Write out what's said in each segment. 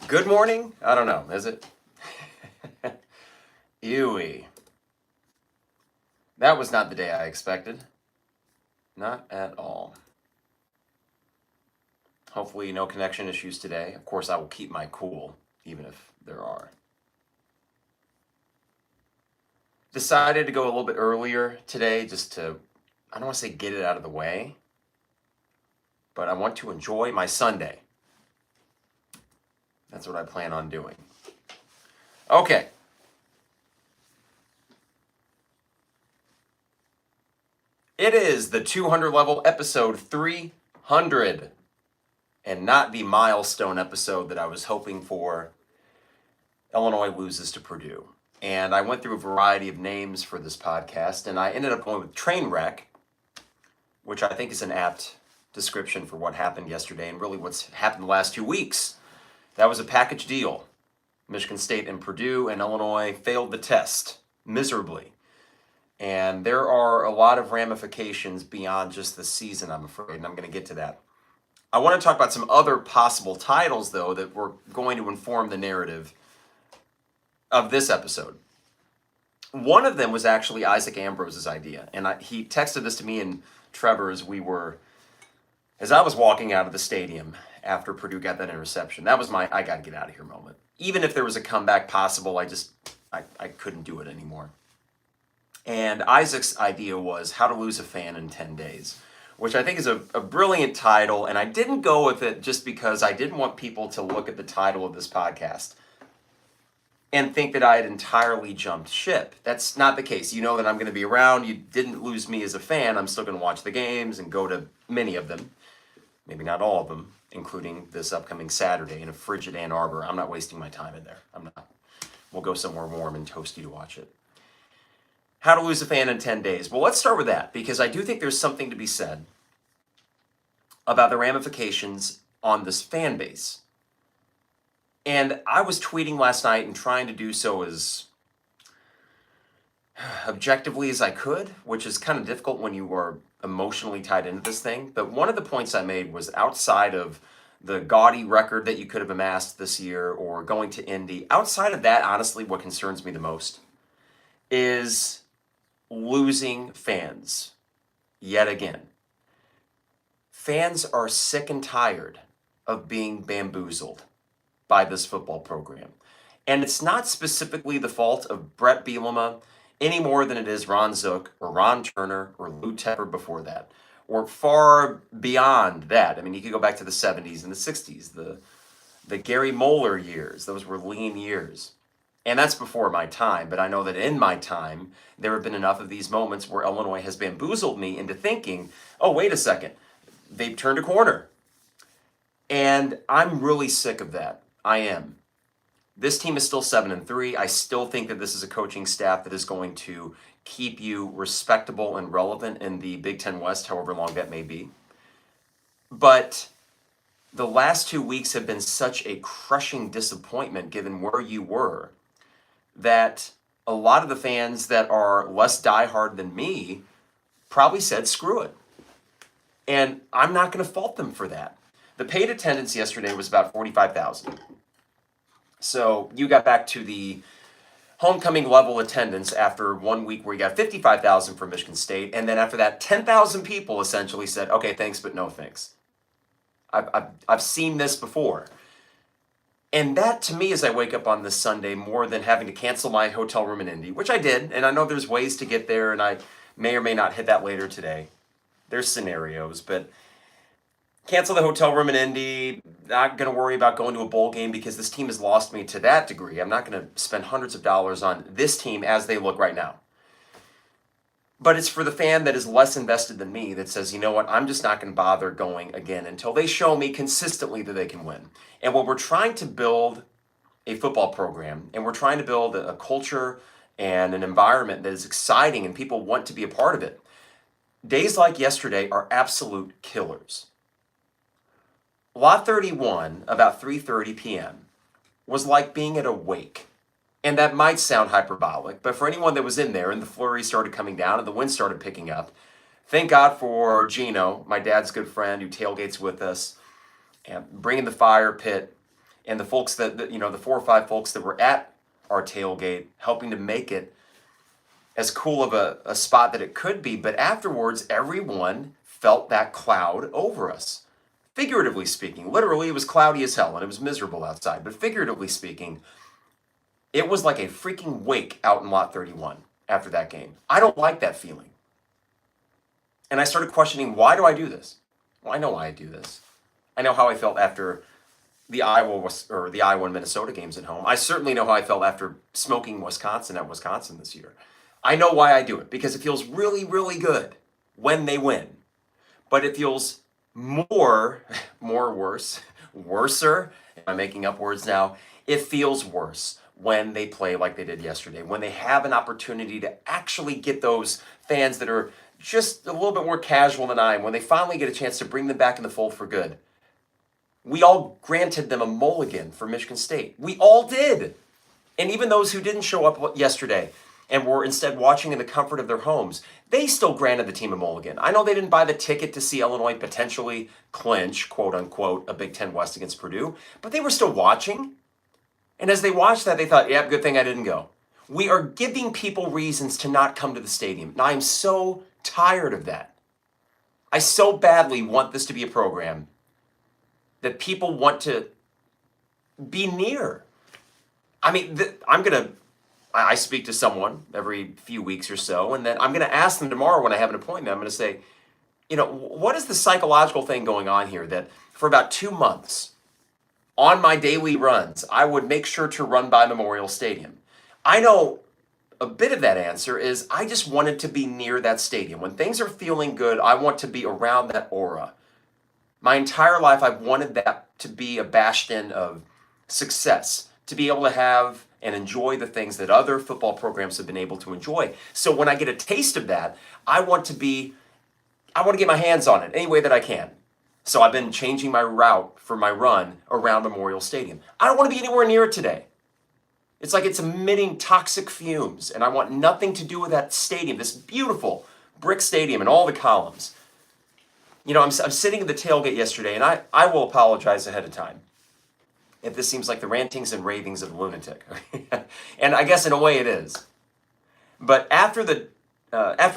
Good morning? I don't know. Is it? Ewy. That was not the day I expected. Not at all. Hopefully no connection issues today. Of course, I will keep my cool, even if there are. Decided to go a little bit earlier today just to, I don't want to say get it out of the way, but I want to enjoy my Sunday. That's what I plan on doing. Okay. It is the 200 level episode 300 and not the milestone episode that I was hoping for. Illinois loses to Purdue. And I went through a variety of names for this podcast, and I ended up going with Trainwreck, which I think is an apt description for what happened yesterday and really what's happened the last 2 weeks. That was a package deal. Michigan State and Purdue and Illinois failed the test miserably. And there are a lot of ramifications beyond just the season, I'm afraid, and I'm going to get to that. I want to talk about some other possible titles, though, that were going to inform the narrative of this episode. One of them was actually Isaac Ambrose's idea, and he texted this to me and Trevor as I was walking out of the stadium after Purdue got that interception. That was my I got to get out of here moment. Even if there was a comeback possible, I couldn't do it anymore. And Isaac's idea was How to Lose a Fan in 10 Days, which I think is a brilliant title, and I didn't go with it just because I didn't want people to look at the title of this podcast and think that I had entirely jumped ship. That's not the case. You know that I'm going to be around. You didn't lose me as a fan. I'm still going to watch the games and go to many of them. Maybe not all of them, including this upcoming Saturday in a frigid Ann Arbor. I'm not wasting my time in there. I'm not. We'll go somewhere warm and toasty to watch it. How to Lose a Fan in 10 Days. Well, let's start with that, because I do think there's something to be said about the ramifications on this fan base. And I was tweeting last night and trying to do so as objectively as I could, which is kind of difficult when you are emotionally tied into this thing. But one of the points I made was outside of the gaudy record that you could have amassed this year or going to Indy, outside of that, honestly, what concerns me the most is losing fans yet again. Fans are sick and tired of being bamboozled by this football program. And it's not specifically the fault of Brett Bielema any more than it is Ron Zook or Ron Turner or Lou Tepper before that, or far beyond that. I mean, you could go back to the 70s and the 60s, the Gary Moeller years. Those were lean years. And that's before my time, but I know that in my time, there have been enough of these moments where Illinois has bamboozled me into thinking, oh, wait a second, they've turned a corner. And I'm really sick of that. I am. This team is still 7-3. I still think that this is a coaching staff that is going to keep you respectable and relevant in the Big Ten West, however long that may be. But the last 2 weeks have been such a crushing disappointment given where you were, that a lot of the fans that are less diehard than me probably said, screw it. And I'm not going to fault them for that. The paid attendance yesterday was about 45,000. So you got back to the homecoming level attendance after 1 week where you got 55,000 for Michigan State. And then after that, 10,000 people essentially said, okay, thanks, but no thanks. I've seen this before. And that, to me, as I wake up on this Sunday, more than having to cancel my hotel room in Indy, which I did, and I know there's ways to get there, and I may or may not hit that later today. There's scenarios, but cancel the hotel room in Indy, not going to worry about going to a bowl game because this team has lost me to that degree. I'm not going to spend hundreds of dollars on this team as they look right now. But it's for the fan that is less invested than me that says, you know what, I'm just not going to bother going again until they show me consistently that they can win. And when we're trying to build a football program and we're trying to build a culture and an environment that is exciting and people want to be a part of it, days like yesterday are absolute killers. Lot 31, about 3:30 p.m., was like being at a wake. And that might sound hyperbolic, but for anyone that was in there and the flurry started coming down and the wind started picking up, thank God for Gino, my dad's good friend who tailgates with us, and bringing the fire pit and the folks the 4 or 5 folks that were at our tailgate helping to make it as cool of a spot that it could be. But afterwards, everyone felt that cloud over us. Figuratively speaking, literally it was cloudy as hell and it was miserable outside. But figuratively speaking, it was like a freaking wake out in Lot 31 after that game. I don't like that feeling. And I started questioning, why do I do this? Well, I know why I do this. I know how I felt after the Iowa and Minnesota games at home. I certainly know how I felt after smoking Wisconsin at Wisconsin this year. I know why I do it, because it feels really, really good when they win. But it feels worser. Am I making up words now? It feels worse when they play like they did yesterday, when they have an opportunity to actually get those fans that are just a little bit more casual than I am, when they finally get a chance to bring them back in the fold for good. We all granted them a mulligan for Michigan State. We all did. And even those who didn't show up yesterday and were instead watching in the comfort of their homes, they still granted the team a mulligan. I know they didn't buy the ticket to see Illinois potentially clinch, quote unquote, a Big Ten West against Purdue, but they were still watching. And as they watched that, they thought, yeah, good thing I didn't go. We are giving people reasons to not come to the stadium. And I'm so tired of that. I so badly want this to be a program that people want to be near. I mean, I speak to someone every few weeks or so, and then I'm going to ask them tomorrow when I have an appointment. I'm going to say, what is the psychological thing going on here that for about 2 months on my daily runs, I would make sure to run by Memorial Stadium? I know a bit of that answer is I just wanted to be near that stadium. When things are feeling good, I want to be around that aura. My entire life, I've wanted that to be a bastion of success, to be able to have and enjoy the things that other football programs have been able to enjoy. So when I get a taste of that, I want to get my hands on it any way that I can. So I've been changing my route for my run around Memorial Stadium. I don't want to be anywhere near it today. It's like it's emitting toxic fumes, and I want nothing to do with that stadium, this beautiful brick stadium and all the columns. I'm sitting at the tailgate yesterday, and I will apologize ahead of time if this seems like the rantings and ravings of a lunatic. And I guess in a way it is. But after the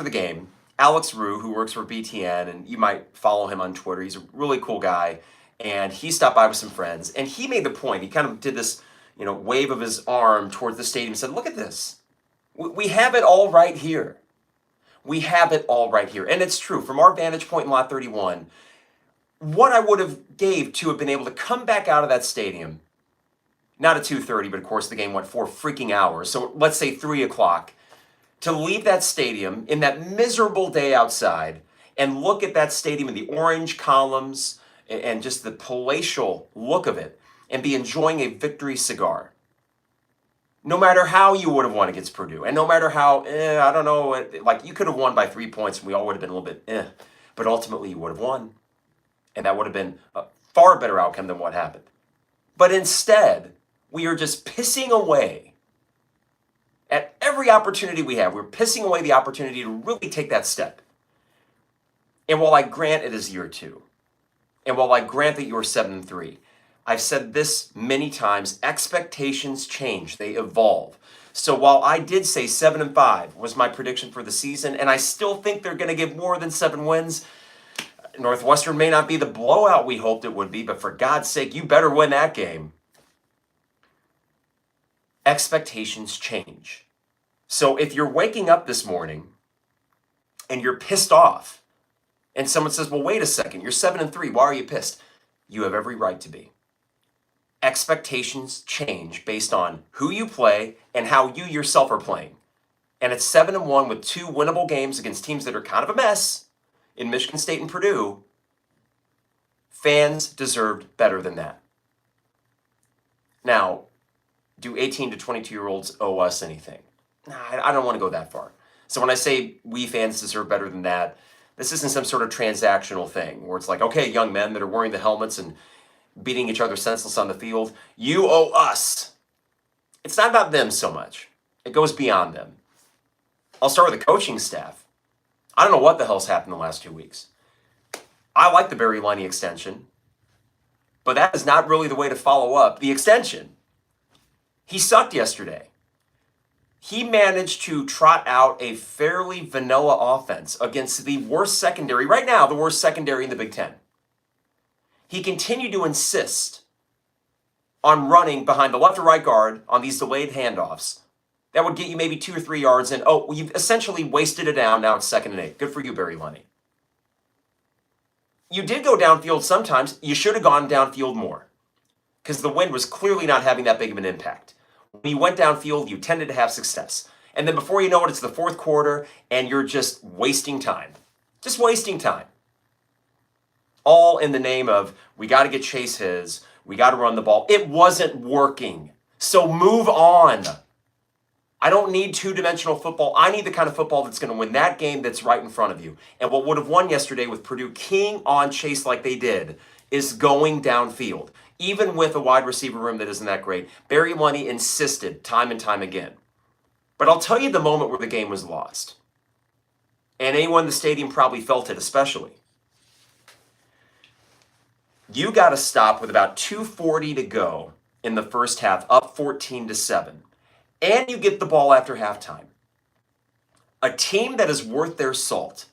game, Alex Rue, who works for BTN, and you might follow him on Twitter, he's a really cool guy, and he stopped by with some friends, and he made the point, he kind of did this wave of his arm towards the stadium and said, look at this. We have it all right here. We have it all right here. And it's true. From our vantage point in Lot 31, what I would have gave to have been able to come back out of that stadium, not at 2:30, but of course the game went 4 freaking hours. So let's say 3 o'clock, to leave that stadium in that miserable day outside and look at that stadium in the orange columns and just the palatial look of it and be enjoying a victory cigar. No matter how you would have won against Purdue, and no matter how, I don't know, like you could have won by 3 points and we all would have been a little bit, but ultimately you would have won. And that would have been a far better outcome than what happened. But instead, we are just pissing away at every opportunity we have. We're pissing away the opportunity to really take that step. And while I grant it is year 2, and while I grant that you are 7-3, I've said this many times, expectations change, they evolve. So while I did say 7-5 was my prediction for the season, and I still think they're going to give more than 7 wins, Northwestern may not be the blowout we hoped it would be, but for God's sake, you better win that game. Expectations change. So if you're waking up this morning and you're pissed off, and someone says, well, wait a second, you're 7-3, why are you pissed? You have every right to be. Expectations change based on who you play and how you yourself are playing. And it's 7-1 with 2 winnable games against teams that are kind of a mess in Michigan State and Purdue. Fans deserved better than that. Now, do 18 to 22-year-olds owe us anything? Nah, I don't want to go that far. So when I say we fans deserve better than that, this isn't some sort of transactional thing where it's like, okay, young men that are wearing the helmets and beating each other senseless on the field, you owe us. It's not about them so much. It goes beyond them. I'll start with the coaching staff. I don't know what the hell's happened the last 2 weeks. I like the Barry Lunny extension. But that is not really the way to follow up the extension. He sucked yesterday. He managed to trot out a fairly vanilla offense against the worst secondary, right now, the worst secondary in the Big Ten. He continued to insist on running behind the left or right guard on these delayed handoffs. That would get you maybe 2 or 3 yards, and you've essentially wasted it down. Now it's 2nd and 8. Good for you, Barry Lunny. You did go downfield sometimes. You should have gone downfield more because the wind was clearly not having that big of an impact. When you went downfield, you tended to have success. And then before you know it, it's the 4th quarter, and you're just wasting time. Just wasting time. All in the name of, we got to get Chase his, we got to run the ball. It wasn't working. So move on. I don't need two-dimensional football. I need the kind of football that's going to win that game that's right in front of you. And what would have won yesterday with Purdue keying on Chase like they did is going downfield. Even with a wide receiver room that isn't that great, Barry Lunny insisted time and time again. But I'll tell you the moment where the game was lost. And anyone in the stadium probably felt it especially. You got to stop with about 2:40 to go in the first half, up 14-7. And you get the ball after halftime. A team that is worth their salt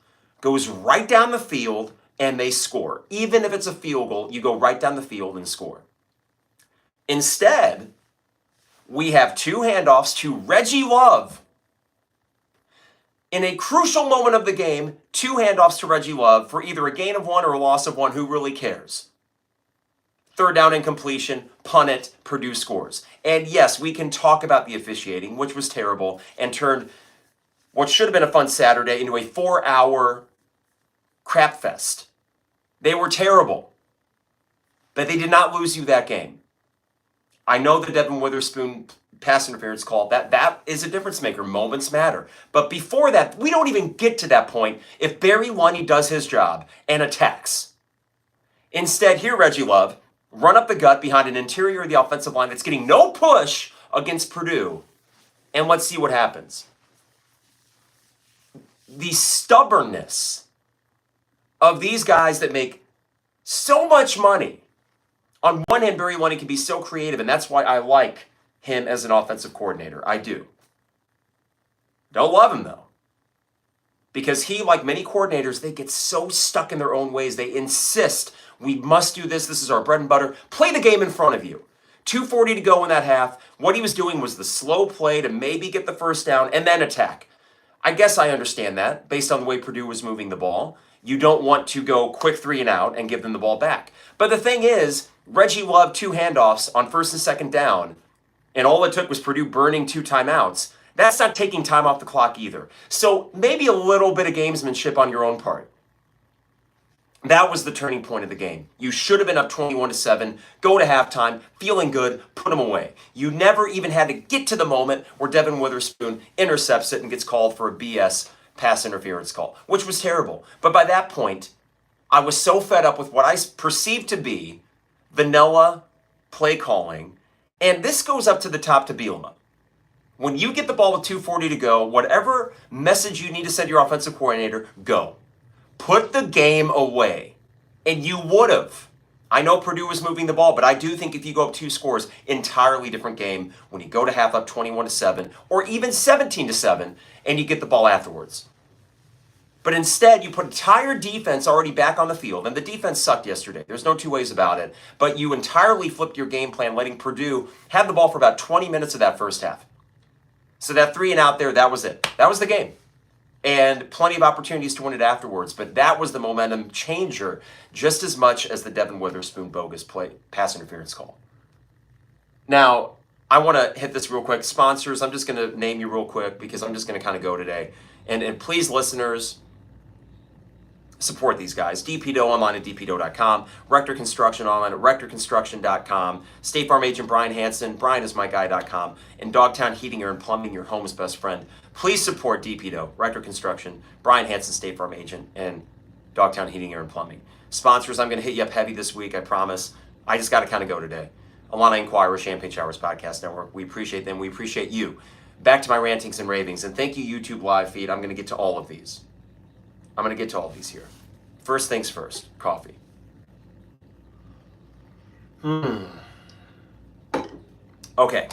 goes right down the field and they score. Even if it's a field goal, you go right down the field and score. Instead, we have 2 handoffs to Reggie Love. In a crucial moment of the game, 2 handoffs to Reggie Love for either a gain of 1 or a loss of 1. Who really cares? 3rd down incompletion, punt it, Purdue scores. And yes, we can talk about the officiating, which was terrible, and turned what should have been a fun Saturday into a 4-hour crap fest. They were terrible, but they did not lose you that game. I know the Devin Witherspoon pass interference call, that is a difference maker. Moments matter. But before that, we don't even get to that point if Barry Lunny does his job and attacks. Instead, here Reggie Love, run up the gut behind an interior of the offensive line that's getting no push against Purdue. And let's see what happens. The stubbornness of these guys that make so much money. On one hand, Barry Lunny can be so creative, and that's why I like him as an offensive coordinator. I do. Don't love him, though. Because he, like many coordinators, they get so stuck in their own ways. They insist, we must do this. This is our bread and butter. Play the game in front of you. 2:40 to go in that half. What he was doing was the slow play to maybe get the first down and then attack. I guess I understand that based on the way Purdue was moving the ball. You don't want to go quick 3 and out and give them the ball back. But the thing is, Reggie Love 2 handoffs on 1st and 2nd down, and all it took was Purdue burning 2 timeouts. That's not taking time off the clock either. So maybe a little bit of gamesmanship on your own part. That was the turning point of the game. You should have been up 21-7, go to halftime, feeling good, put them away. You never even had to get to the moment where Devin Witherspoon intercepts it and gets called for a BS pass interference call, which was terrible. But by that point, I was so fed up with what I perceived to be vanilla play calling, and this goes up to the top to Bielema. When you get the ball with 2:40 to go, whatever message you need to send your offensive coordinator, go. Put the game away. And you would have. I know Purdue was moving the ball, but I do think if you go up 2 scores, entirely different game when you go to half up 21-7 or even 17-7 and you get the ball afterwards. But instead, you put a tired defense already back on the field, and the defense sucked yesterday. There's no 2 ways about it. But you entirely flipped your game plan, letting Purdue have the ball for about 20 minutes of that first half. So that 3 and out there, that was it. That was the game. And plenty of opportunities to win it afterwards. But that was the momentum changer just as much as the Devin Witherspoon bogus pass interference call. Now, I want to hit this real quick. Sponsors, I'm just going to name you real quick because I'm just going to kind of go today. And please, listeners, support these guys. DPDO online at dpdo.com. Rector Construction online at rectorconstruction.com. State Farm agent Brian Hansen, brianismyguy.com. And Dogtown Heating, Air, and Plumbing, your home's best friend. Please support DPDO, Rector Construction, Brian Hansen, State Farm agent, and Dogtown Heating, Air, and Plumbing. Sponsors, I'm going to hit you up heavy this week, I promise. I just got to kind of go today. Illini Inquirer, Champagne Showers Podcast Network. We appreciate them. We appreciate you. Back to my rantings and ravings. And thank you, YouTube live feed. I'm going to get to all of these. I'm going to get to all these here. First things first, coffee. Okay.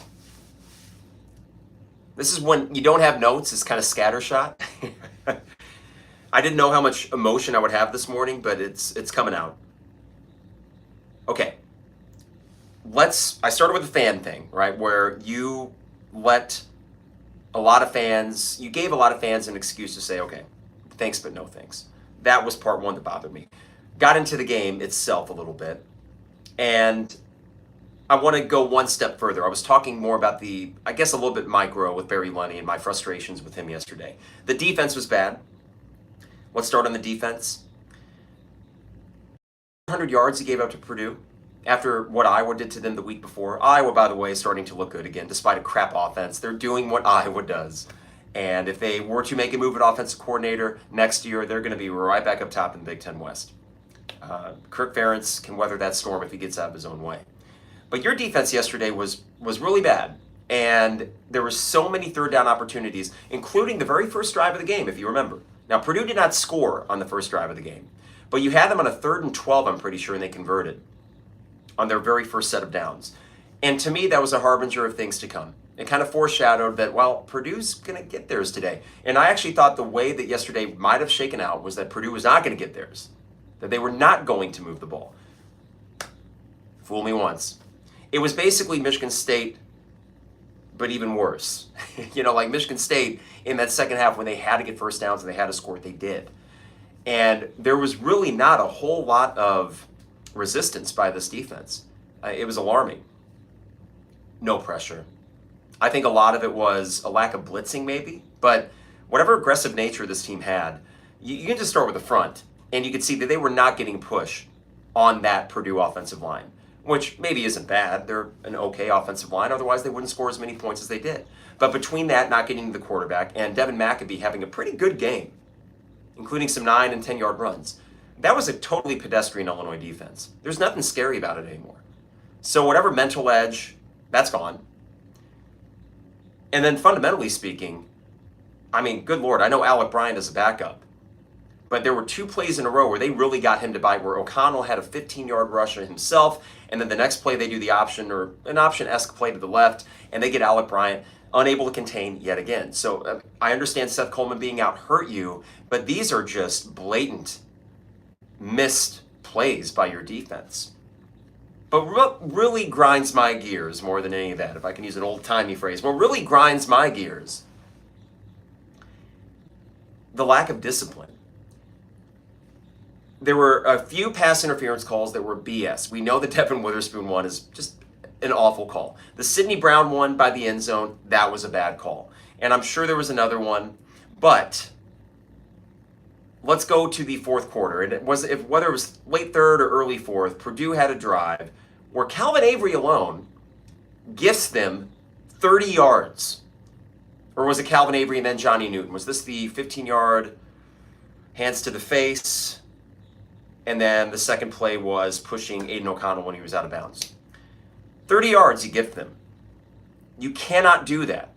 This is when you don't have notes, it's kind of scattershot. I didn't know how much emotion I would have this morning, but it's coming out. Okay. I started with the fan thing, right? Where you let you gave a lot of fans an excuse to say, okay, thanks, but no thanks. That was part one that bothered me. Got into the game itself a little bit, and I want to go one step further. I was talking more about I guess a little bit micro with Barry Lunny and my frustrations with him yesterday. The defense was bad. Let's start on the defense. 100 yards he gave up to Purdue after what Iowa did to them the week before. Iowa, by the way, is starting to look good again, despite a crap offense. They're doing what Iowa does. And if they were to make a move at offensive coordinator next year, they're going to be right back up top in the Big Ten West. Kirk Ferentz can weather that storm if he gets out of his own way. But your defense yesterday was really bad. And there were so many third down opportunities, including the very first drive of the game, if you remember. Now, Purdue did not score on the first drive of the game, but you had them on a 3rd and 12, I'm pretty sure, and they converted on their very first set of downs. And to me, that was a harbinger of things to come. It kind of foreshadowed that, well, Purdue's going to get theirs today. And I actually thought the way that yesterday might have shaken out was that Purdue was not going to get theirs, that they were not going to move the ball. Fool me once. It was basically Michigan State, but even worse. Like Michigan State in that second half when they had to get first downs and they had to score, they did. And there was really not a whole lot of resistance by this defense. It was alarming. No pressure. I think a lot of it was a lack of blitzing maybe, but whatever aggressive nature this team had, you can just start with the front, and you could see that they were not getting push on that Purdue offensive line, which maybe isn't bad. They're an okay offensive line. Otherwise, they wouldn't score as many points as they did. But between that, not getting to the quarterback, and Devin McAbee having a pretty good game, including some 9 and 10-yard runs, that was a totally pedestrian Illinois defense. There's nothing scary about it anymore. So whatever mental edge, that's gone. And then fundamentally speaking, I mean, good Lord, I know Alec Bryant is a backup, but there were 2 plays in a row where they really got him to bite, where O'Connell had a 15-yard rush himself, and then the next play they do the option or an option-esque play to the left, and they get Alec Bryant unable to contain yet again. So I understand Seth Coleman being out hurt you, but these are just blatant missed plays by your defense. But what really grinds my gears more than any of that, if I can use an old-timey phrase, what really grinds my gears, the lack of discipline. There were a few pass interference calls that were BS. We know the Devin Witherspoon one is just an awful call. The Sidney Brown one by the end zone, that was a bad call. And I'm sure there was another one, but let's go to the fourth quarter. And whether it was late third or early fourth, Purdue had a drive where Calvin Avery alone gifts them 30 yards. Or was it Calvin Avery and then Johnny Newton? Was this the 15-yard hands to the face? And then the second play was pushing Aiden O'Connell when he was out of bounds. 30 yards you gift them. You cannot do that.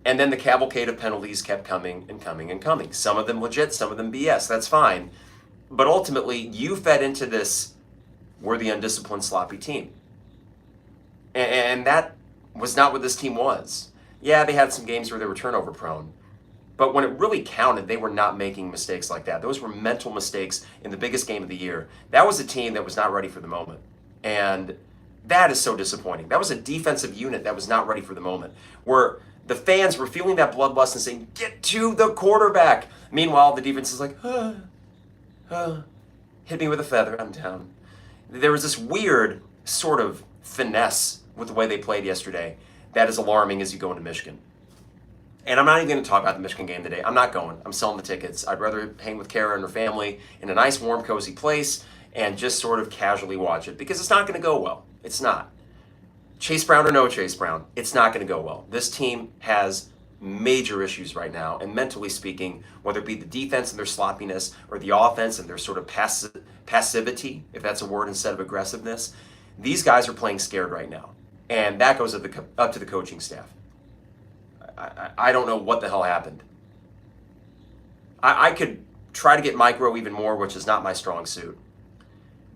And then the cavalcade of penalties kept coming and coming and coming. Some of them legit, some of them BS. That's fine. But ultimately, you fed into this, we're the undisciplined, sloppy team. And that was not what this team was. Yeah, they had some games where they were turnover prone. But when it really counted, they were not making mistakes like that. Those were mental mistakes in the biggest game of the year. That was a team that was not ready for the moment. And that is so disappointing. That was a defensive unit that was not ready for the moment. Where the fans were feeling that bloodlust and saying, get to the quarterback. Meanwhile, the defense is like, hit me with a feather, I'm down. There was this weird sort of finesse with the way they played yesterday that is alarming as you go into Michigan. And I'm not even going to talk about the Michigan game today. I'm not going. I'm selling the tickets. I'd rather hang with Kara and her family in a nice, warm, cozy place and just sort of casually watch it because it's not going to go well. It's not. Chase Brown or no Chase Brown, it's not going to go well. This team has major issues right now, and mentally speaking, whether it be the defense and their sloppiness or the offense and their sort of passivity, if that's a word instead of aggressiveness, these guys are playing scared right now. And that goes up to the coaching staff. I don't know what the hell happened. I could try to get micro even more, which is not my strong suit.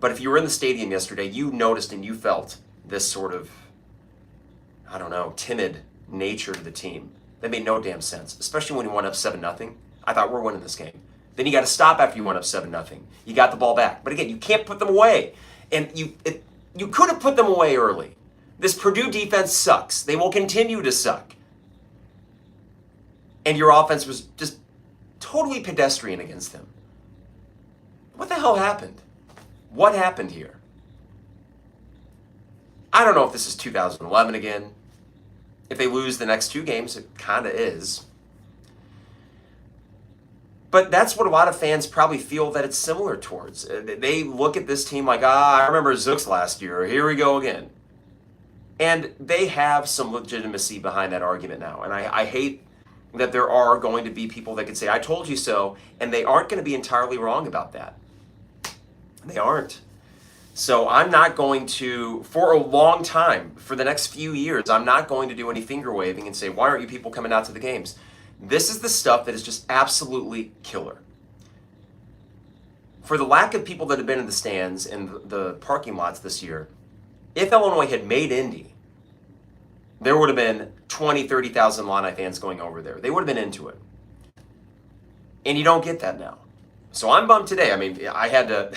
But if you were in the stadium yesterday, you noticed and you felt this sort of, I don't know, timid nature to the team. That made no damn sense, especially when you went up 7-0. I thought we're winning this game. Then you got to stop after you went up 7-0. You got the ball back. But again, you can't put them away. And you could have put them away early. This Purdue defense sucks. They will continue to suck. And your offense was just totally pedestrian against them. What the hell happened? What happened here? I don't know if this is 2011 again. If they lose the next 2 games, it kind of is. But that's what a lot of fans probably feel that it's similar towards. They look at this team like, I remember Zooks last year. Here we go again. And they have some legitimacy behind that argument now. And I hate that there are going to be people that could say, I told you so, and they aren't going to be entirely wrong about that. They aren't. So I'm not going to, for a long time, for the next few years, I'm not going to do any finger waving and say, why aren't you people coming out to the games? This is the stuff that is just absolutely killer. For the lack of people that have been in the stands and the parking lots this year, if Illinois had made Indy, there would have been 20, 30,000 Illini fans going over there. They would have been into it. And you don't get that now. So I'm bummed today. I mean, I had to,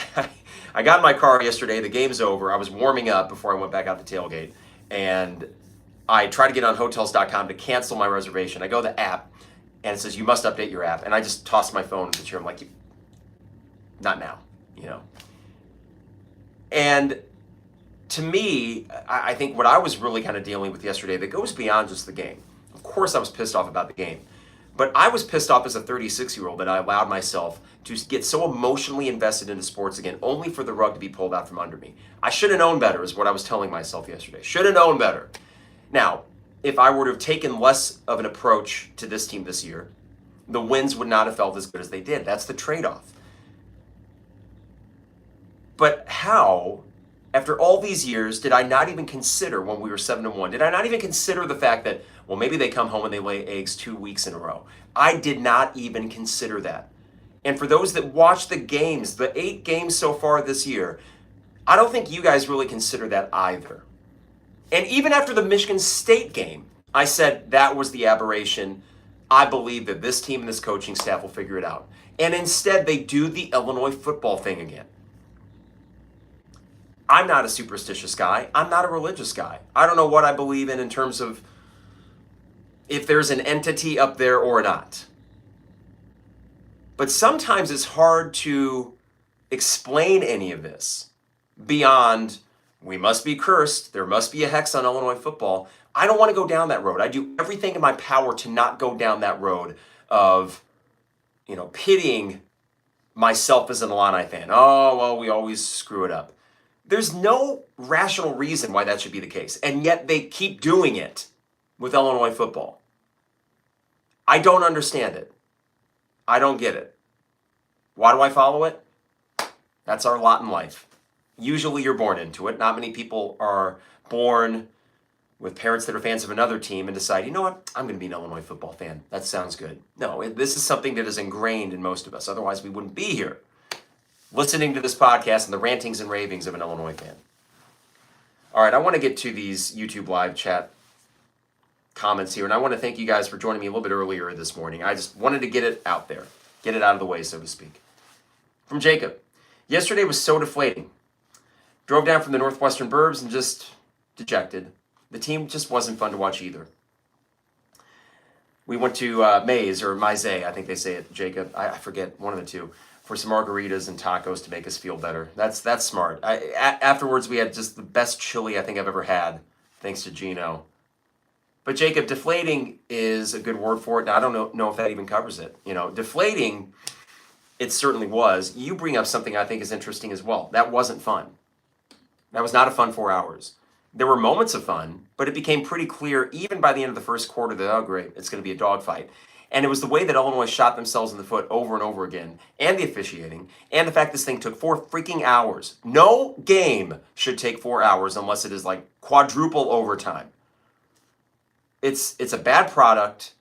I got in my car yesterday, the game's over, I was warming up before I went back out the tailgate, and I tried to get on hotels.com to cancel my reservation. I go to the app, and it says, you must update your app. And I just tossed my phone into the chair. I'm like, not now, you know. And to me, I think what I was really kind of dealing with yesterday that goes beyond just the game. Of course I was pissed off about the game. But I was pissed off as a 36-year-old that I allowed myself to get so emotionally invested into sports again, only for the rug to be pulled out from under me. I should have known better is what I was telling myself yesterday. Should have known better. Now, if I were to have taken less of an approach to this team this year, the wins would not have felt as good as they did. That's the trade-off. But how, after all these years, did I not even consider when we were 7-1? Did I not even consider the fact that, well, maybe they come home and they lay eggs 2 weeks in a row? I did not even consider that. And for those that watch the games, the 8 games so far this year, I don't think you guys really consider that either. And even after the Michigan State game, I said that was the aberration. I believe that this team and this coaching staff will figure it out. And instead, they do the Illinois football thing again. I'm not a superstitious guy. I'm not a religious guy. I don't know what I believe in terms of if there's an entity up there or not. But sometimes it's hard to explain any of this beyond, we must be cursed, there must be a hex on Illinois football. I don't want to go down that road. I do everything in my power to not go down that road of, pitying myself as an Illini fan. Oh, well, we always screw it up. There's no rational reason why that should be the case, and yet they keep doing it with Illinois football. I don't understand it. I don't get it. Why do I follow it? That's our lot in life. Usually you're born into it. Not many people are born with parents that are fans of another team and decide, you know what, I'm going to be an Illinois football fan. That sounds good. No, this is something that is ingrained in most of us. Otherwise, we wouldn't be here listening to this podcast and the rantings and ravings of an Illinois fan. All right, I want to get to these YouTube live chat comments here, and I want to thank you guys for joining me a little bit earlier this morning. I just wanted to get it out there, get it out of the way, so to speak. From Jacob, yesterday was so deflating. Drove down from the Northwestern Burbs and just dejected. The team just wasn't fun to watch either. We went to Maze, or Mize, I think they say it, Jacob. I forget, one of the two, for some margaritas and tacos to make us feel better. That's smart. Afterwards, we had just the best chili I think I've ever had, thanks to Gino. But Jacob, deflating is a good word for it. Now, I don't know if that even covers it. Deflating, it certainly was. You bring up something I think is interesting as well. That wasn't fun. That was not a fun 4 hours. There were moments of fun, but it became pretty clear, even by the end of the first quarter, that, oh, great, it's going to be a dogfight. And it was the way that Illinois shot themselves in the foot over and over again, and the officiating, and the fact this thing took 4 freaking hours. No game should take 4 hours unless it is like quadruple overtime. It's a bad product,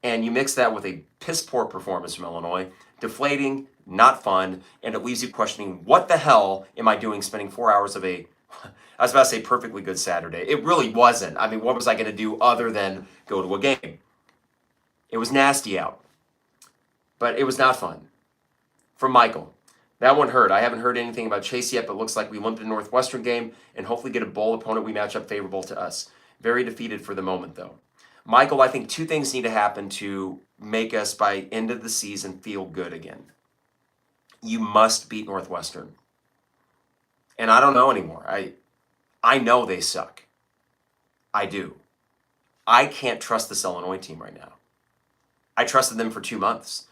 and you mix that with a piss-poor performance from Illinois. Deflating, not fun, and it leaves you questioning, what the hell am I doing spending 4 hours of a, I was about to say perfectly good Saturday. It really wasn't. I mean, what was I going to do other than go to a game? It was nasty out, but it was not fun. From Michael, that one hurt. I haven't heard anything about Chase yet, but looks like we limped a Northwestern game and hopefully get a bowl opponent we match up favorable to us. Very defeated for the moment, though. Michael, I think two things need to happen to make us, by end of the season, feel good again. You must beat Northwestern. And I don't know anymore. I know they suck. I do. I can't trust this Illinois team right now. I trusted them for 2 months.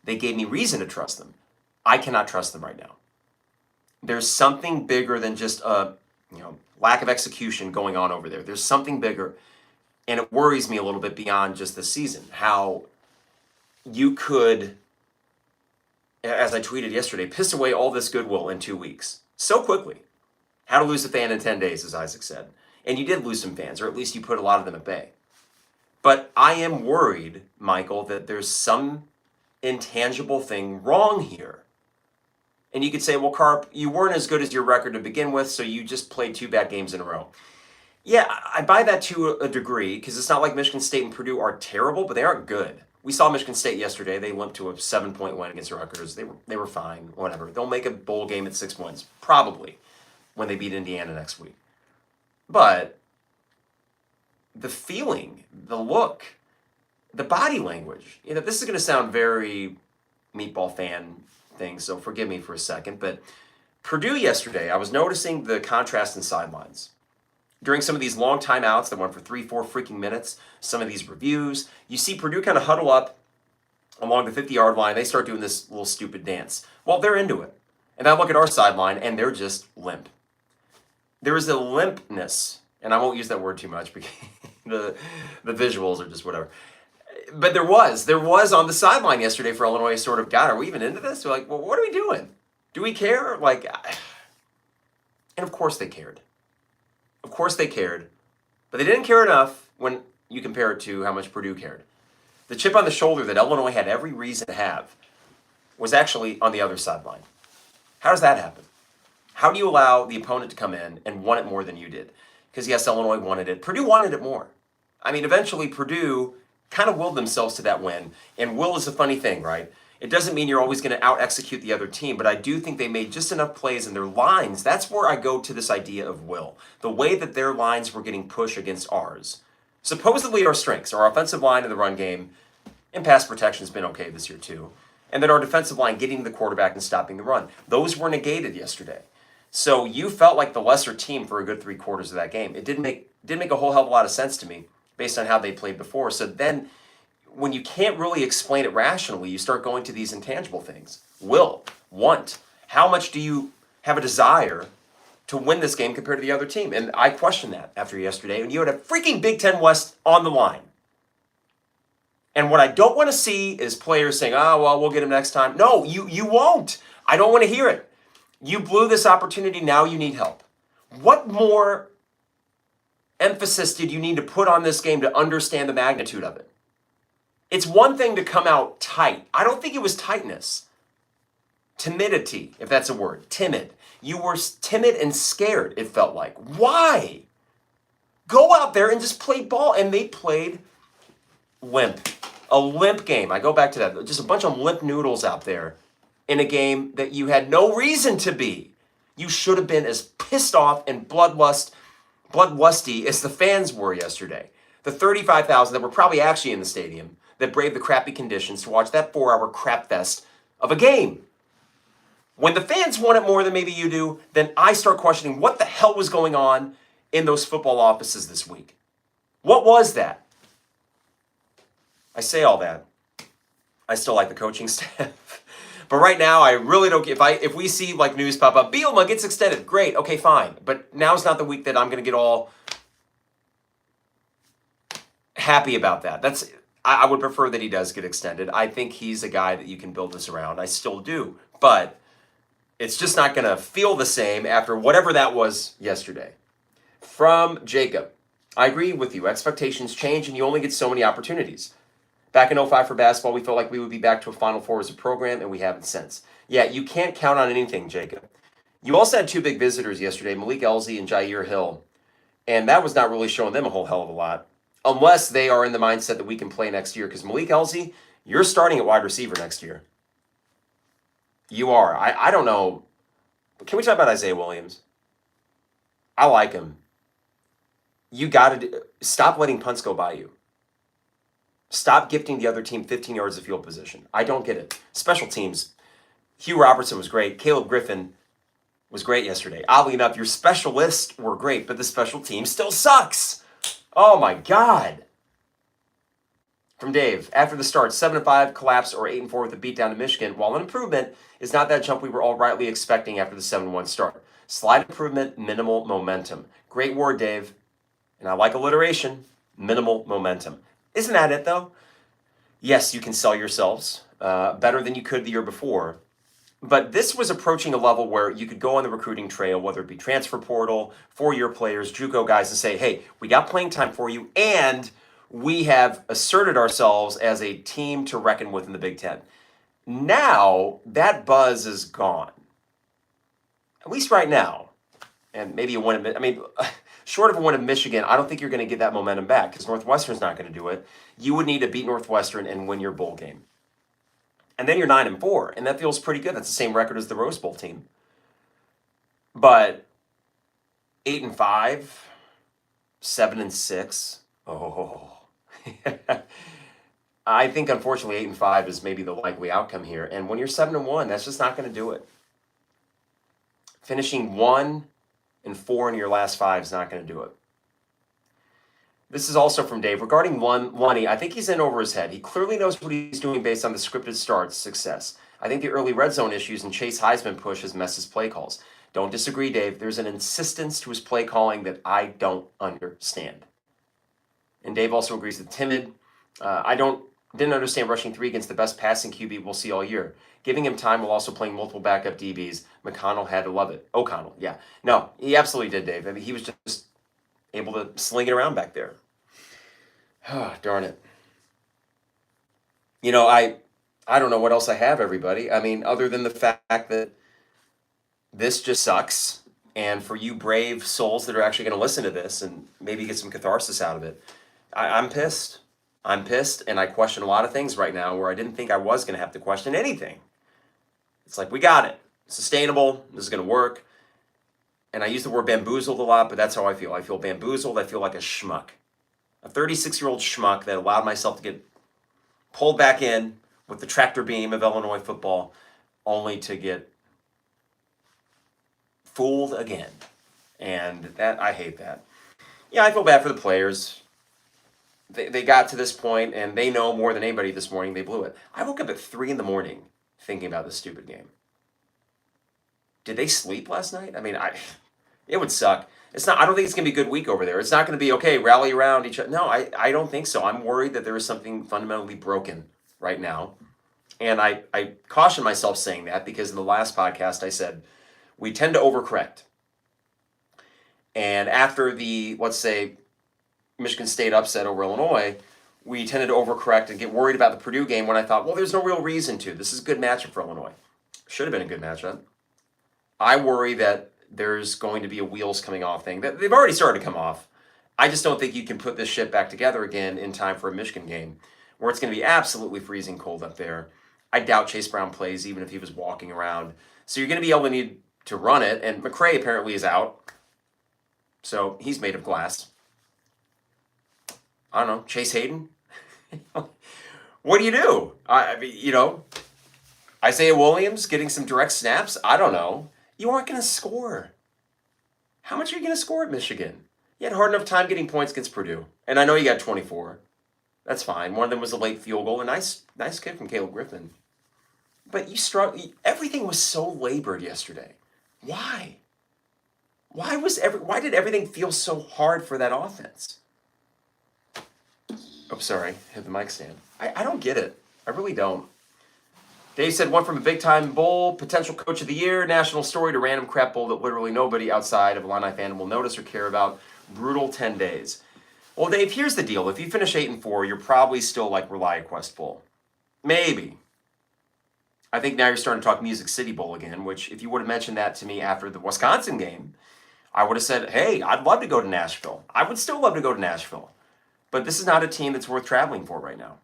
They gave me reason to trust them. I cannot trust them right now. There's something bigger than just a lack of execution going on over there. There's something bigger, and it worries me a little bit beyond just this season. How you could, as I tweeted yesterday, piss away all this goodwill in 2 weeks so quickly. How to lose a fan in 10 days, as Isaac said. And you did lose some fans, or at least you put a lot of them at bay. But I am worried, Michael, that there's some intangible thing wrong here. And you could say, well, Carp, you weren't as good as your record to begin with, so you just played 2 bad games in a row. Yeah, I buy that to a degree, because it's not like Michigan State and Purdue are terrible, but they aren't good. We saw Michigan State yesterday. They went to a 7-point win against Rutgers. They were fine, whatever. They'll make a bowl game at 6 points, probably, when they beat Indiana next week. But the feeling, the look, the body language, this is going to sound very meatball fan thing, so forgive me for a second, but Purdue yesterday, I was noticing the contrast in sidelines. During some of these long timeouts that went for 3-4 freaking minutes, some of these reviews, you see Purdue kind of huddle up along the 50-yard line. They start doing this little stupid dance. Well, they're into it. And I look at our sideline, and they're just limp. There is a limpness, and I won't use that word too much because the visuals are just whatever. But there was on the sideline yesterday for Illinois sort of, God, are we even into this? We're like, well, what are we doing? Do we care? And of course they cared. Of course they cared. But they didn't care enough when you compare it to how much Purdue cared. The chip on the shoulder that Illinois had every reason to have was actually on the other sideline. How does that happen? How do you allow the opponent to come in and want it more than you did? Because yes, Illinois wanted it. Purdue wanted it more. I mean, eventually Purdue kind of willed themselves to that win. And will is a funny thing, right? It doesn't mean you're always going to out-execute the other team, but I do think they made just enough plays in their lines. That's where I go to this idea of will. The way that their lines were getting pushed against ours. Supposedly our strengths, our offensive line in the run game, and pass protection has been okay this year too. And then our defensive line getting the quarterback and stopping the run. Those were negated yesterday. So you felt like the lesser team for a good 3 quarters of that game. It didn't make a whole hell of a lot of sense to me based on how they played before. So then when you can't really explain it rationally, you start going to these intangible things. Will, want. How much do you have a desire to win this game compared to the other team? And I question that after yesterday. And you had a freaking Big Ten West on the line. And what I don't want to see is players saying, oh, well, we'll get him next time. No, you won't. I don't want to hear it. You blew this opportunity. Now you need help. What more emphasis did you need to put on this game to understand the magnitude of it? It's one thing to come out tight. I don't think it was tightness. Timidity, if that's a word. Timid. You were timid and scared, it felt like. Why? Go out there and just play ball. And they played limp. A limp game. I go back to that. Just a bunch of limp noodles out there in a game that you had no reason to be. You should have been as pissed off and bloodlusty as the fans were yesterday. The 35,000 that were probably actually in the stadium that braved the crappy conditions to watch that 4-hour crap fest of a game. When the fans want it more than maybe you do, then I start questioning what the hell was going on in those football offices this week. What was that? I say all that. I still like the coaching staff. But right now, I really don't. If we see like news pop up, Bielema gets extended. Great, okay, fine. But now's not the week that I'm going to get all happy about that. I would prefer that he does get extended. I think he's a guy that you can build this around. I still do. But it's just not going to feel the same after whatever that was yesterday. From Jacob, I agree with you. Expectations change and you only get so many opportunities. Back in '05 for basketball, we felt like we would be back to a Final Four as a program, and we haven't since. Yeah, you can't count on anything, Jacob. You also had two big visitors yesterday, Malik Elzy and Jair Hill, and that was not really showing them a whole hell of a lot, unless they are in the mindset that we can play next year. Because Malik Elzy, you're starting at wide receiver next year. You are. I don't know. Can we talk about Isaiah Williams? I like him. You got to stop letting punts go by you. Stop gifting the other team 15 yards of field position. I don't get it. Special teams. Hugh Robertson was great. Caleb Griffin was great yesterday. Oddly enough, your specialists were great, but the special team still sucks. Oh my God. From Dave, after the start, 7-5 collapse or 8-4 with a beatdown to Michigan, while an improvement is not that jump we were all rightly expecting after the 7-1 start. Slight improvement, minimal momentum. Great word, Dave. And I like alliteration. Minimal momentum. Isn't that it, though? Yes, you can sell yourselves better than you could the year before. But this was approaching a level where you could go on the recruiting trail, whether it be transfer portal, four-year players, JUCO guys, and say, hey, we got playing time for you, and we have asserted ourselves as a team to reckon with in the Big Ten. Now, that buzz is gone. At least right now. And maybe a win. I mean, short of a win in Michigan, I don't think you're going to get that momentum back because Northwestern's not going to do it. You would need to beat Northwestern and win your bowl game. And then you're 9-4, and that feels pretty good. That's the same record as the Rose Bowl team. But 8-5, 7-6, oh. I think, unfortunately, 8-5 is maybe the likely outcome here. And when you're 7-1, that's just not going to do it. Finishing 1-4 in your last 5 is not going to do it. This is also from Dave. Regarding Lunny, I think he's in over his head. He clearly knows what he's doing based on the scripted starts success. I think the early red zone issues and Chase Heisman push has messed his play calls. Don't disagree, Dave. There's an insistence to his play calling that I don't understand. And Dave also agrees with timid. Didn't understand rushing 3 against the best passing QB we'll see all year. Giving him time while also playing multiple backup DBs. McConnell had to love it. O'Connell, yeah. No, he absolutely did, Dave. I mean, he was just able to sling it around back there. Oh, darn it. You know, I don't know what else I have, everybody. I mean, other than the fact that this just sucks. And for you brave souls that are actually going to listen to this and maybe get some catharsis out of it, I'm pissed. I'm pissed, and I question a lot of things right now where I didn't think I was going to have to question anything. It's like, we got it. Sustainable. This is going to work. And I use the word bamboozled a lot, but that's how I feel. I feel bamboozled. I feel like a schmuck. A 36-year-old schmuck that allowed myself to get pulled back in with the tractor beam of Illinois football, only to get fooled again. And that, I hate that. Yeah, I feel bad for the players. They got to this point, and they know more than anybody this morning they blew it. I woke up at 3 a.m. thinking about this stupid game. Did they sleep last night? I mean, it would suck. It's not. I don't think it's going to be a good week over there. It's not going to be, okay, rally around each other. No, I don't think so. I'm worried that there is something fundamentally broken right now. And I caution myself saying that because in the last podcast I said we tend to overcorrect. And after the, let's say, Michigan State upset over Illinois, we tended to overcorrect and get worried about the Purdue game when I thought, well, there's no real reason to. This is a good matchup for Illinois. Should have been a good matchup. I worry that there's going to be a wheels coming off thing. They've already started to come off. I just don't think you can put this shit back together again in time for a Michigan game where it's going to be absolutely freezing cold up there. I doubt Chase Brown plays even if he was walking around. So you're going to be able to need to run it, and McCray apparently is out. So he's made of glass. I don't know, Chase Hayden? What do you do? I mean, you know, Isaiah Williams getting some direct snaps? I don't know. You aren't going to score. How much are you going to score at Michigan? You had hard enough time getting points against Purdue. And I know you got 24. That's fine. One of them was a late field goal. A nice kick from Caleb Griffin. But you struggled. Everything was so labored yesterday. Why? Why did everything feel so hard for that offense? Oh, sorry. Hit the mic stand. I don't get it. I really don't. Dave said one from a big-time bowl, potential coach of the year, national story to random crap bowl that literally nobody outside of Illini fandom will notice or care about. Brutal 10 days. Well, Dave, here's the deal. If you finish 8-4, you're probably still like ReliaQuest Bowl. Maybe. I think now you're starting to talk Music City Bowl again, which if you would have mentioned that to me after the Wisconsin game, I would have said, hey, I'd love to go to Nashville. I would still love to go to Nashville. But this is not a team that's worth traveling for right now.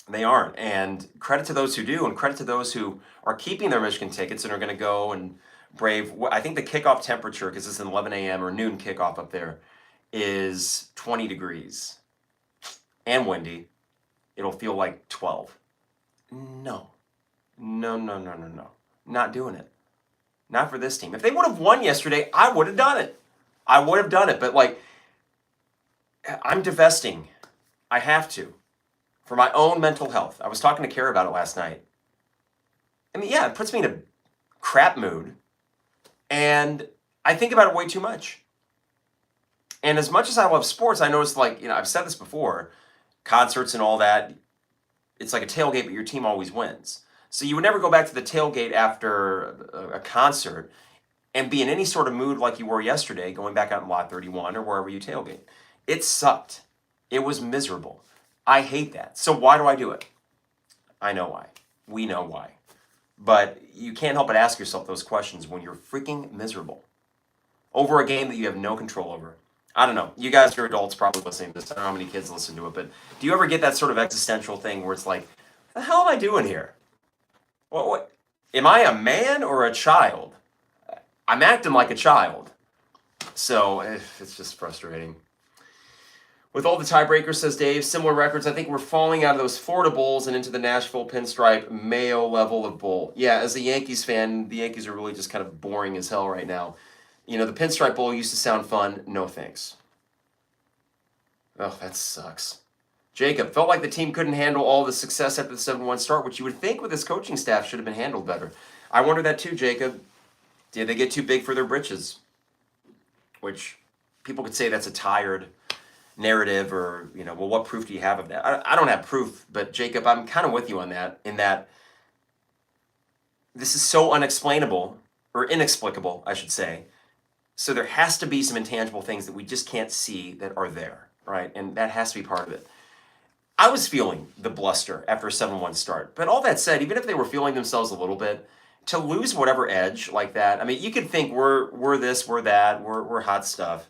They aren't. And credit to those who do, and credit to those who are keeping their Michigan tickets and are going to go and brave. I think the kickoff temperature, because it's an 11 a.m. or noon kickoff up there, is 20 degrees and windy. It'll feel like 12. No. Not doing it. Not for this team. If they would have won yesterday, I would have done it. But like, I'm divesting. I have to. For my own mental health. I was talking to Kara about it last night. I mean, yeah, it puts me in a crap mood. And I think about it way too much. And as much as I love sports, I noticed, like, I've said this before, concerts and all that, it's like a tailgate, but your team always wins. So you would never go back to the tailgate after a concert and be in any sort of mood like you were yesterday, going back out in Lot 31 or wherever you tailgate. It sucked. It was miserable. I hate that. So why do I do it? I know why. We know why. But you can't help but ask yourself those questions when you're freaking miserable over a game that you have no control over. I don't know. You guys are adults probably listening to this. I don't know how many kids listen to it, but do you ever get that sort of existential thing where it's like, the hell am I doing here? What? Am I a man or a child? I'm acting like a child. So it's just frustrating. With all the tiebreakers, says Dave, similar records, I think we're falling out of those Florida Bowls and into the Nashville Pinstripe Mayo level of bowl. Yeah, as a Yankees fan, the Yankees are really just kind of boring as hell right now. The Pinstripe Bowl used to sound fun. No thanks. Oh, that sucks. Jacob, felt like the team couldn't handle all the success after the 7-1 start, which you would think with this coaching staff should have been handled better. I wonder that too, Jacob. Did they get too big for their britches? Which people could say that's a tired narrative, or well, what proof do you have of that? I don't have proof, but Jacob, I'm kind of with you on that, in that this is so unexplainable, or inexplicable, I should say. So there has to be some intangible things that we just can't see that are there, right? And that has to be part of it. I was feeling the bluster after a 7-1 start, but all that said, even if they were feeling themselves a little bit, to lose whatever edge like that, I mean, you could think we're this, we're that, we're hot stuff,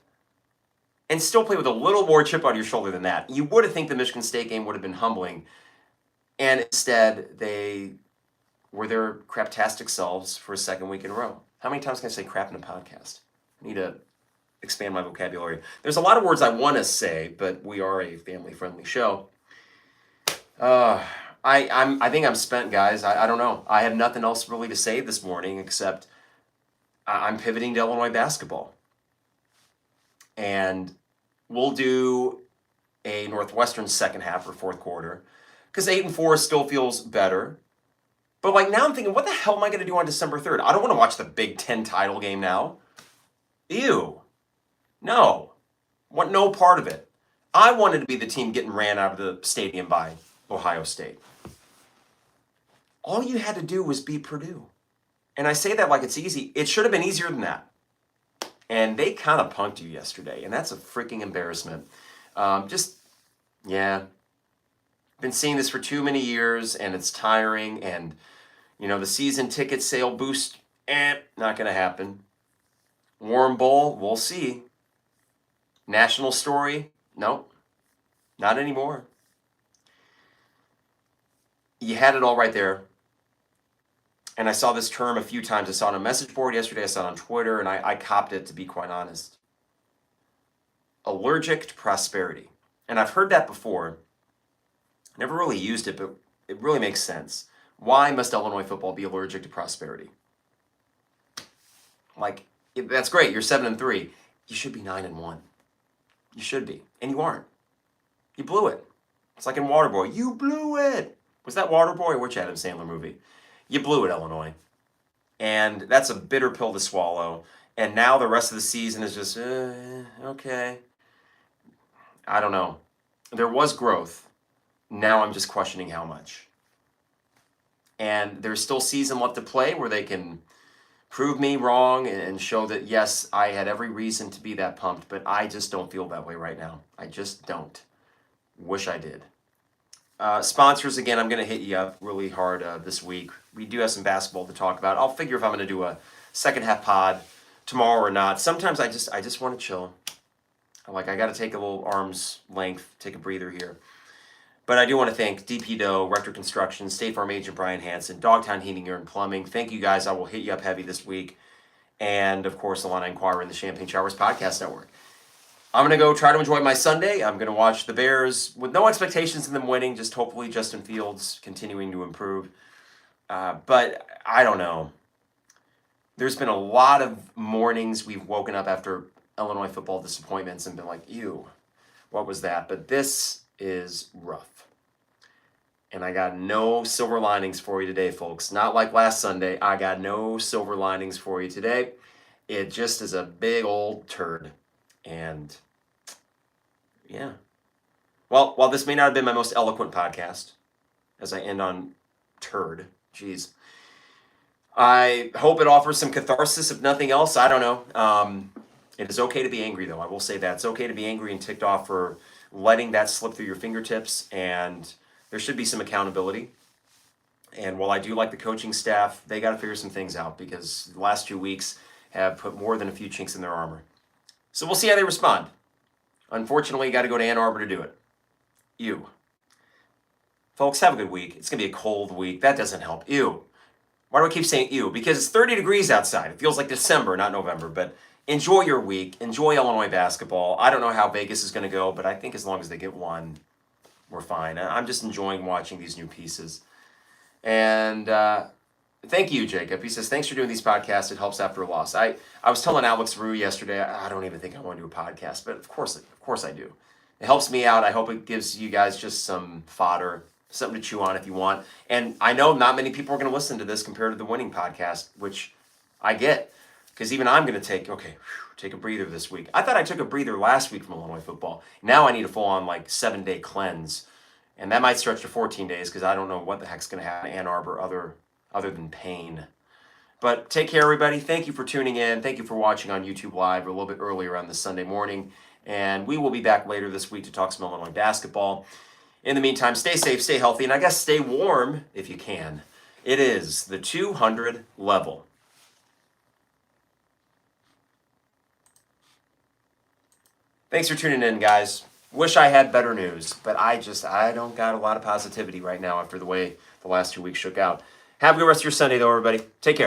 and still play with a little more chip on your shoulder than that. You would have think the Michigan State game would have been humbling, and instead they were their craptastic selves for a second week in a row. How many times can I say crap in a podcast? I need to expand my vocabulary. There's a lot of words I want to say, but we are a family-friendly show. I think I'm spent, guys. I don't know. I have nothing else really to say this morning except I'm pivoting to Illinois basketball. And we'll do a Northwestern second half or fourth quarter because 8-4 still feels better. But like now I'm thinking, what the hell am I going to do on December 3rd? I don't want to watch the Big Ten title game now. Ew. No. Want no part of it. I wanted to be the team getting ran out of the stadium by Ohio State. All you had to do was beat Purdue. And I say that like it's easy. It should have been easier than that. And they kind of punked you yesterday, and that's a freaking embarrassment. Yeah. Been seeing this for too many years, and it's tiring, and, the season ticket sale boost, not going to happen. Warm Bowl, we'll see. National story, nope, not anymore. You had it all right there. And I saw this term a few times. I saw it on a message board yesterday. I saw it on Twitter, and I copped it, to be quite honest. Allergic to prosperity. And I've heard that before. Never really used it, but it really makes sense. Why must Illinois football be allergic to prosperity? Like, that's great. You're 7-3. You should be 9-1. You should be. And you aren't. You blew it. It's like in Waterboy. You blew it. Was that Waterboy or which Adam Sandler movie? You blew it, Illinois. And that's a bitter pill to swallow. And now the rest of the season is just, okay. I don't know. There was growth. Now I'm just questioning how much. And there's still season left to play where they can prove me wrong and show that, yes, I had every reason to be that pumped, but I just don't feel that way right now. I just don't. Wish I did. Sponsors, again, I'm going to hit you up really hard this week. We do have some basketball to talk about. I'll figure if I'm going to do a second half pod tomorrow or not. Sometimes I just want to chill. I got to take a little arm's length, take a breather here. But I do want to thank DP Doe, Rector Construction, State Farm Agent Brian Hansen, Dogtown Heating, Air and Plumbing. Thank you guys. I will hit you up heavy this week. And, of course, Illini Inquirer and the Champagne Showers Podcast Network. I'm going to go try to enjoy my Sunday. I'm going to watch the Bears with no expectations in them winning, just hopefully Justin Fields continuing to improve. But I don't know. There's been a lot of mornings we've woken up after Illinois football disappointments and been like, ew, what was that? But this is rough. And I got no silver linings for you today, folks. Not like last Sunday. I got no silver linings for you today. It just is a big old turd. And yeah. Well, while this may not have been my most eloquent podcast, as I end on turd, geez, I hope it offers some catharsis, if nothing else. I don't know. It is okay to be angry, though. I will say that. It's okay to be angry and ticked off for letting that slip through your fingertips, and there should be some accountability. And while I do like the coaching staff, they got to figure some things out because the last 2 weeks have put more than a few chinks in their armor. So we'll see how they respond. Unfortunately, you got to go to Ann Arbor to do it. Ew. Folks, have a good week. It's going to be a cold week. That doesn't help. Ew. Why do I keep saying ew? Because it's 30 degrees outside. It feels like December, not November. But enjoy your week. Enjoy Illinois basketball. I don't know how Vegas is going to go, but I think as long as they get one, we're fine. I'm just enjoying watching these new pieces. And thank you, Jacob. He says, thanks for doing these podcasts. It helps after a loss. I was telling Alex Rue yesterday, I don't even think I want to do a podcast, but of course I do. It helps me out. I hope it gives you guys just some fodder, something to chew on if you want. And I know not many people are going to listen to this compared to the winning podcast, which I get. Because even I'm going to take a breather this week. I thought I took a breather last week from Illinois football. Now I need a full-on 7-day cleanse. And that might stretch to 14 days because I don't know what the heck's going to happen in Ann Arbor other than pain. But take care, everybody. Thank you for tuning in. Thank you for watching on YouTube Live a little bit earlier on this Sunday morning. And we will be back later this week to talk some Illinois basketball. In the meantime, stay safe, stay healthy, and I guess stay warm if you can. It is the 200 level. Thanks for tuning in, guys. Wish I had better news, but I don't got a lot of positivity right now after the way the last 2 weeks shook out. Have a good rest of your Sunday, though, everybody. Take care.